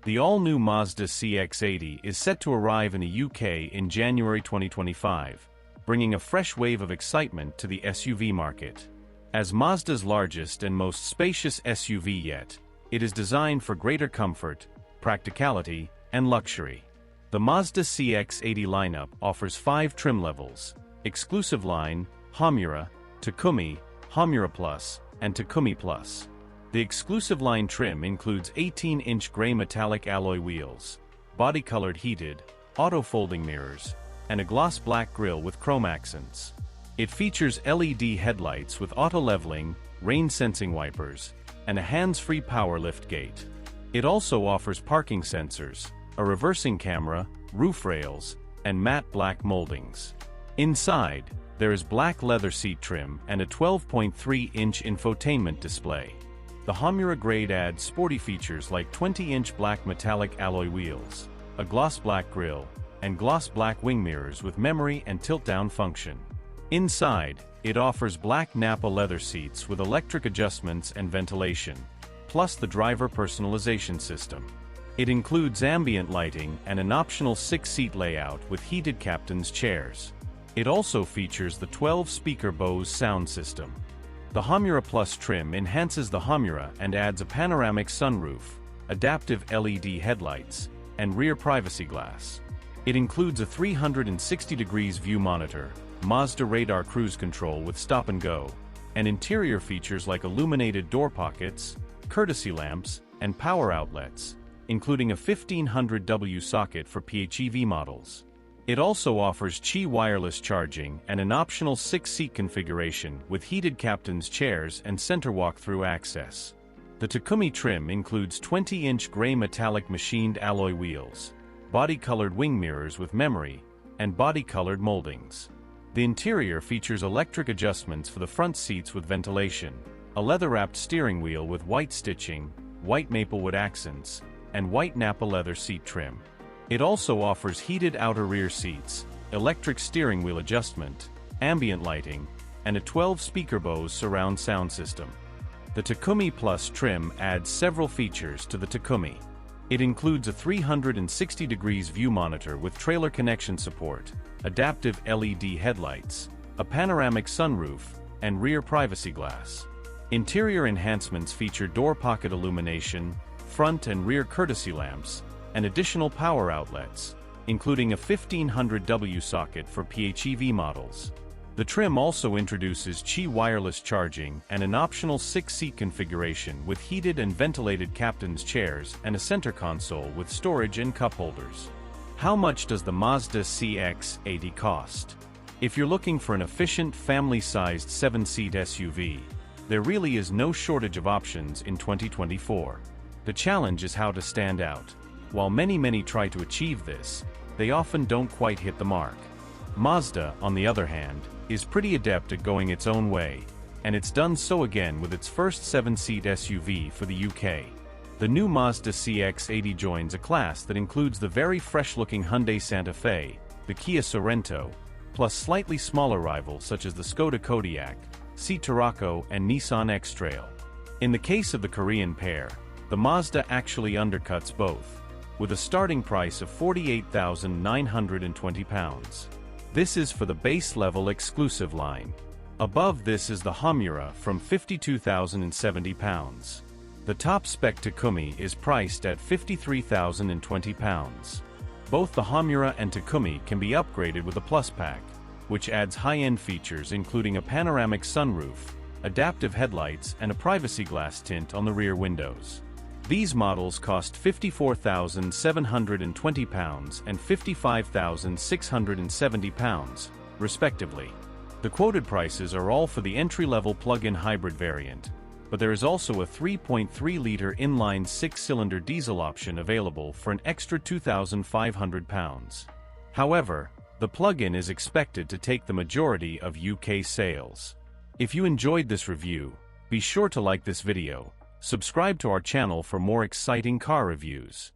The all-new Mazda CX-80 is set to arrive in the UK in January 2025, bringing a fresh wave of excitement to the SUV market. As Mazda's largest and most spacious SUV yet, it is designed for greater comfort, practicality, and luxury. The Mazda CX-80 lineup offers 5 trim levels: Exclusive Line, Homura, Takumi, Homura Plus, and Takumi Plus. The Exclusive Line trim includes 18-inch gray metallic alloy wheels, body-colored heated, auto-folding mirrors, and a gloss black grille with chrome accents. It features LED headlights with auto-leveling, rain-sensing wipers, and a hands-free power liftgate. It also offers parking sensors, a reversing camera, roof rails, and matte black moldings. Inside, there is black leather seat trim and a 12.3-inch infotainment display. The Homura grade adds sporty features like 20-inch black metallic alloy wheels, a gloss black grille, and gloss black wing mirrors with memory and tilt-down function. Inside, it offers Black Nappa leather seats with electric adjustments and ventilation, plus the Driver Personalisation System. It includes ambient lighting and an optional 6-seat layout with heated captain's chairs. It also features the 12-speaker Bose sound system. The Homura Plus trim enhances the Homura and adds a panoramic sunroof, adaptive LED headlights, and rear privacy glass. It includes a 360° view monitor, Mazda radar cruise control with stop and go, and interior features like illuminated door pockets, courtesy lamps, and power outlets, including a 1500W socket for PHEV models. It also offers Qi wireless charging and an optional 6-seat configuration with heated captain's chairs and center walk-through access. The Takumi trim includes 20-inch gray metallic machined alloy wheels, body-colored wing mirrors with memory, and body-colored moldings. The interior features electric adjustments for the front seats with ventilation, a leather-wrapped steering wheel with white stitching, white maplewood accents, and white Nappa leather seat trim. It also offers heated outer rear seats, electric steering wheel adjustment, ambient lighting, and a 12-speaker Bose surround sound system. The Takumi Plus trim adds several features to the Takumi. It includes a 360° view monitor with trailer connection support, adaptive LED headlights, a panoramic sunroof, and rear privacy glass. Interior enhancements feature door pocket illumination, front and rear courtesy lamps, and additional power outlets, including a 1500W socket for PHEV models. The trim also introduces Qi wireless charging and an optional 6-seat configuration with heated and ventilated captain's chairs and a center console with storage and cup holders. How much does the Mazda CX-80 cost? If you're looking for an efficient, family-sized 7-seat SUV, there really is no shortage of options in 2024. The challenge is how to stand out. While many try to achieve this, they often don't quite hit the mark. Mazda, on the other hand, is pretty adept at going its own way, and it's done so again with its first 7-seat SUV for the UK. The new Mazda CX-80 joins a class that includes the very fresh-looking Hyundai Santa Fe, the Kia Sorento, plus slightly smaller rivals such as the Skoda Kodiaq, Sea Tarraco, and Nissan X-Trail. In the case of the Korean pair, the Mazda actually undercuts both, with a starting price of £48,920. This is for the base-level exclusive line. Above this is the Homura from £52,070. The top-spec Takumi is priced at £53,020. Both the Homura and Takumi can be upgraded with a Plus Pack, which adds high-end features including a panoramic sunroof, adaptive headlights, and a privacy glass tint on the rear windows. These models cost £54,720 and £55,670, respectively. The quoted prices are all for the entry-level plug-in hybrid variant, but there is also a 3.3-liter inline 6-cylinder diesel option available for an extra £2,500. However, the plug-in is expected to take the majority of UK sales. If you enjoyed this review, be sure to like this video. Subscribe to our channel for more exciting car reviews.